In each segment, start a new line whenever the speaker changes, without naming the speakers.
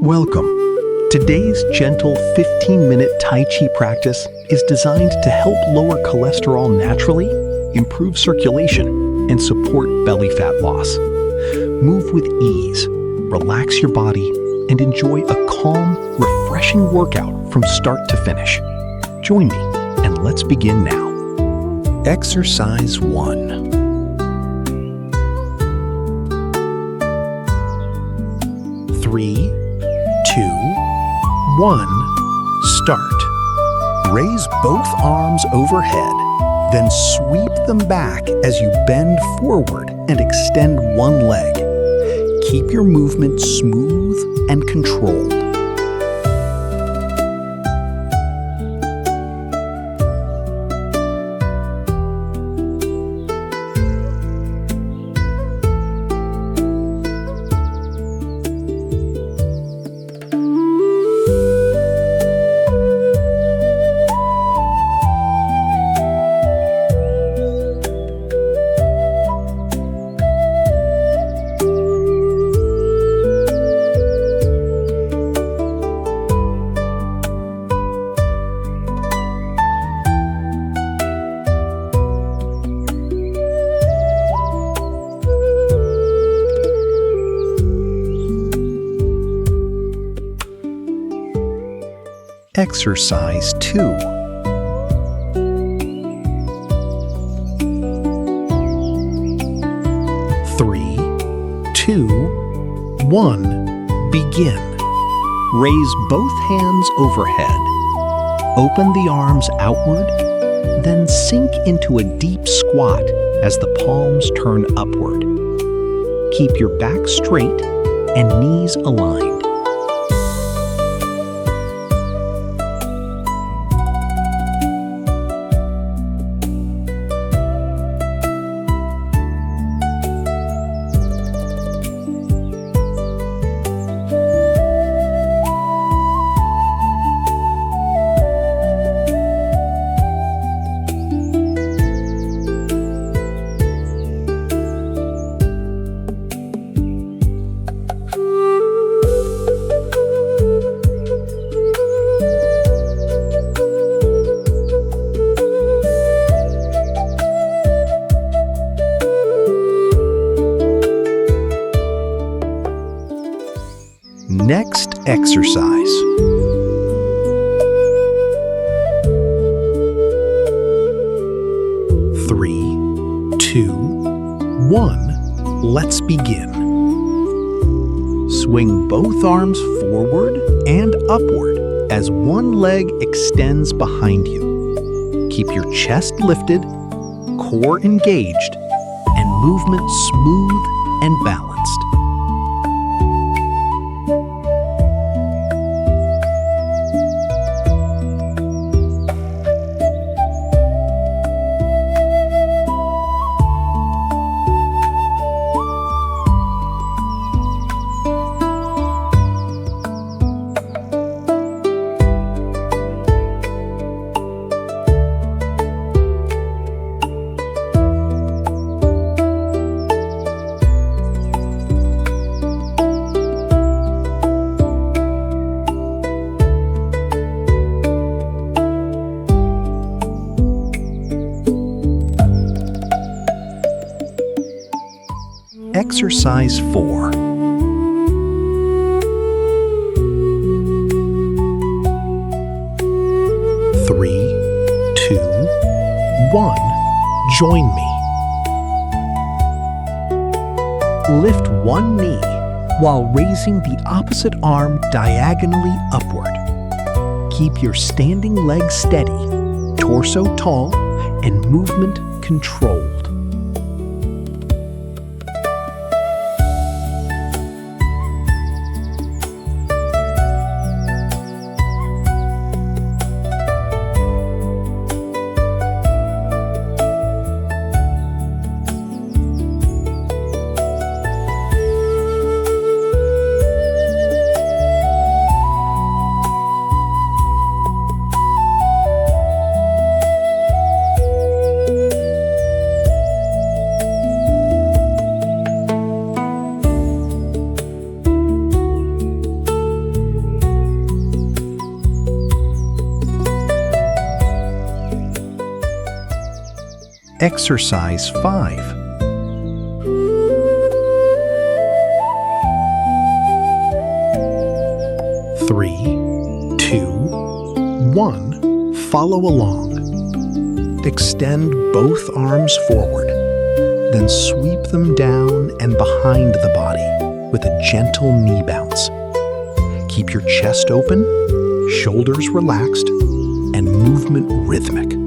Welcome. Today's gentle 15-minute Tai Chi practice is designed to help lower cholesterol naturally, improve circulation, and support belly fat loss. Move with ease, relax your body, and enjoy a calm, refreshing workout from start to finish. Join me, and let's begin now. Exercise 1. 3, 2, 1, start. Raise both arms overhead, then sweep them back as you bend forward and extend one leg. Keep your movement smooth and controlled. Exercise 2. 3, 2, 1, begin. Raise both hands overhead. Open the arms outward, then sink into a deep squat as the palms turn upward. Keep your back straight and knees aligned. Next exercise. 3, 2, 1, let's begin. Swing both arms forward and upward as one leg extends behind you. Keep your chest lifted, core engaged, and movement smooth and balanced. Exercise 4. 3, 2, 1, join me. Lift one knee while raising the opposite arm diagonally upward. Keep your standing leg steady, torso tall, and movement controlled. Exercise 5. 3, 2, 1. Follow along. Extend both arms forward, then sweep them down and behind the body with a gentle knee bounce. Keep your chest open, shoulders relaxed, and movement rhythmic.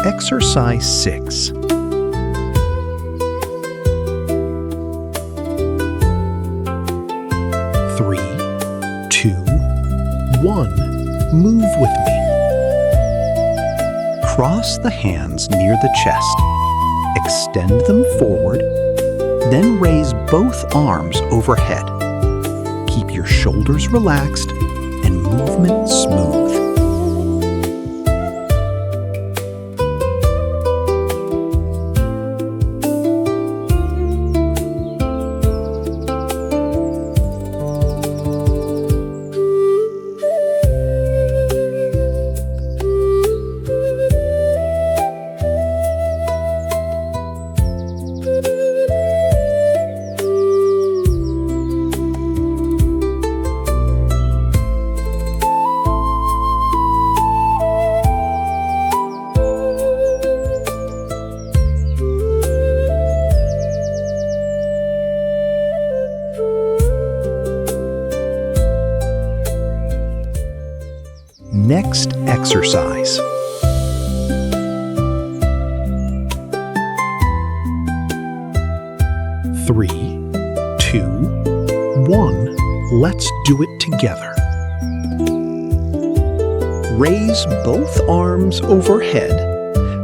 Exercise 6. 3, 2, 1. Move with me. Cross the hands near the chest. Extend them forward, then raise both arms overhead. Keep your shoulders relaxed and movement smooth. Next exercise. 3, 2, 1. Let's do it together. Raise both arms overhead,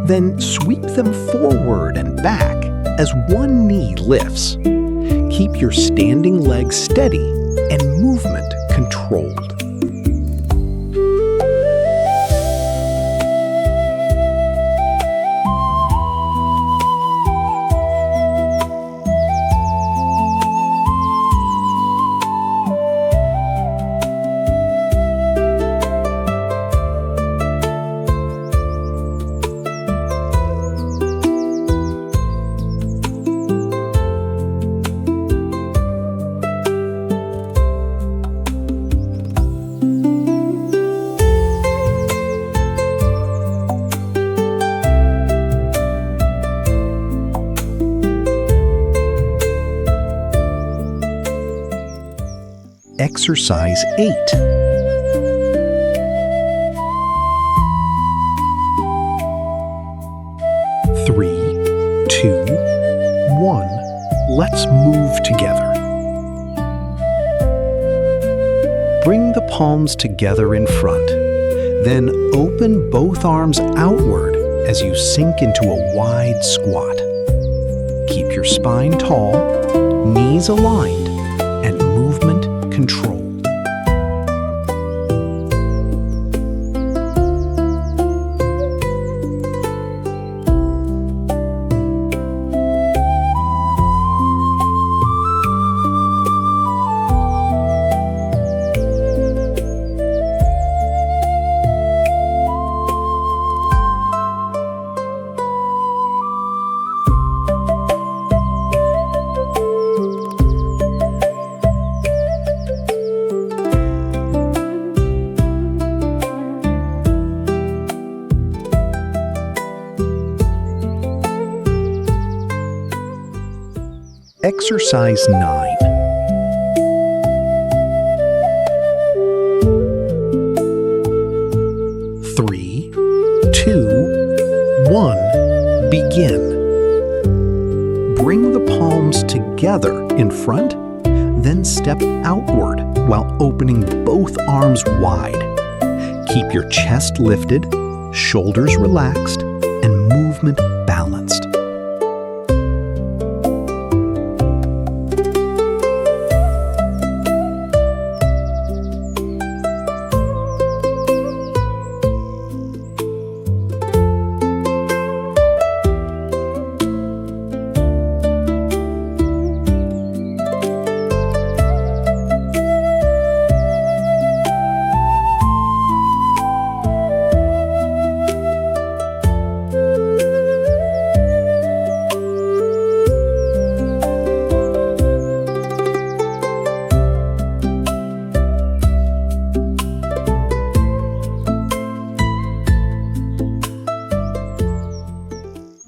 then sweep them forward and back as one knee lifts. Keep your standing legs steady and movement controlled. Exercise 8. 3, 2, 1. Let's move together. Bring the palms together in front. Then open both arms outward as you sink into a wide squat. Keep your spine tall, knees aligned, and movement controlled. Exercise 9. 3, 2, 1. Begin. Bring the palms together in front, then step outward while opening both arms wide. Keep your chest lifted, shoulders relaxed, and movement balanced.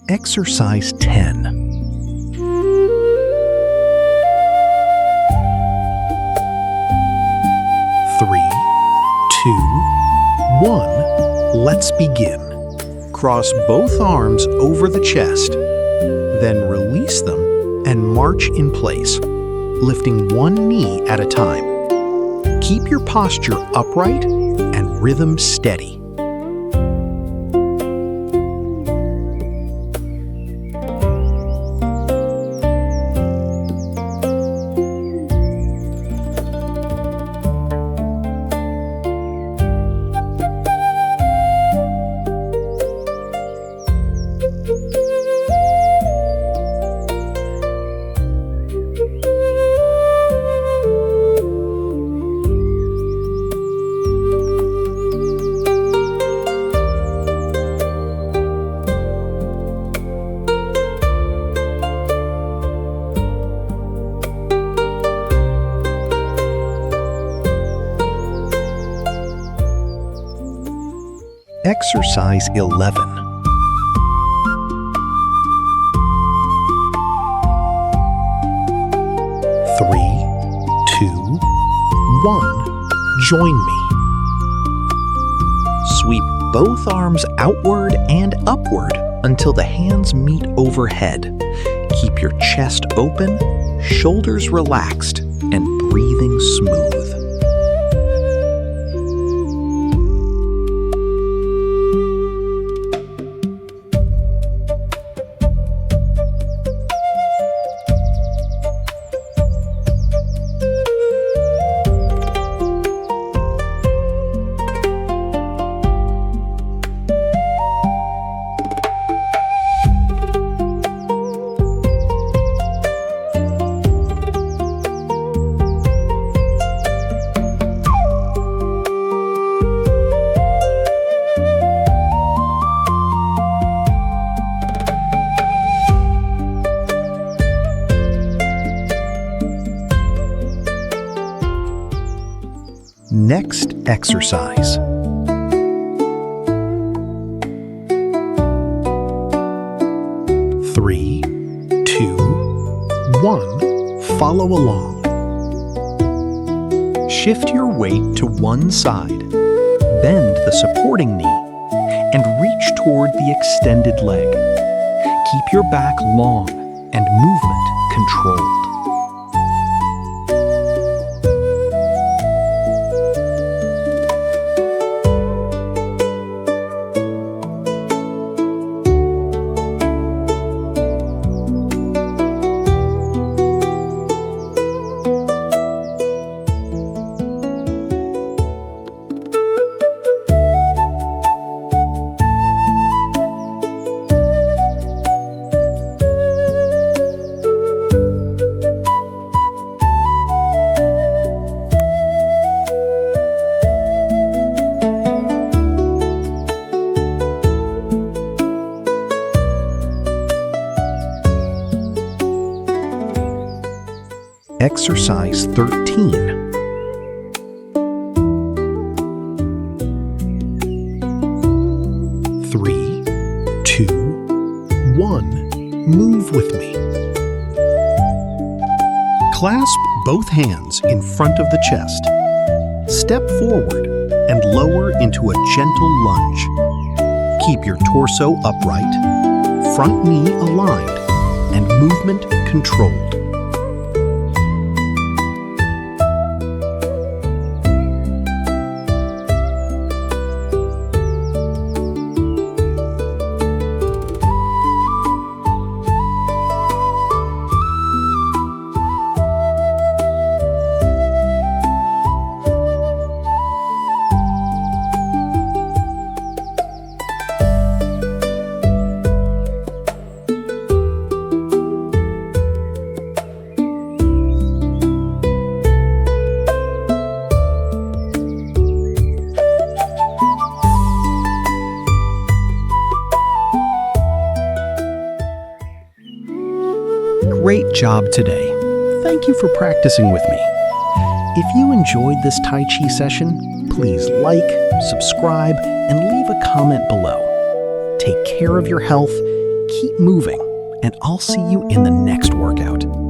Exercise 10. 3, 2, 1. Let's begin. Cross both arms over the chest, then release them and march in place, lifting one knee at a time. Keep your posture upright and rhythm steady. Exercise 11. 3, 2, 1. Join me. Sweep both arms outward and upward until the hands meet overhead. Keep your chest open, shoulders relaxed, and breathing smooth. Next exercise. 3, 2, 1. Follow along. Shift your weight to one side, bend the supporting knee, and reach toward the extended leg. Keep your back long and movement controlled. Exercise 13. 3, 2, 1. Move with me. Clasp both hands in front of the chest. Step forward and lower into a gentle lunge. Keep your torso upright, front knee aligned, and movement controlled. Great job today. Thank you for practicing with me. If you enjoyed this Tai Chi session, please like, subscribe, and leave a comment below. Take care of your health, keep moving, and I'll see you in the next workout.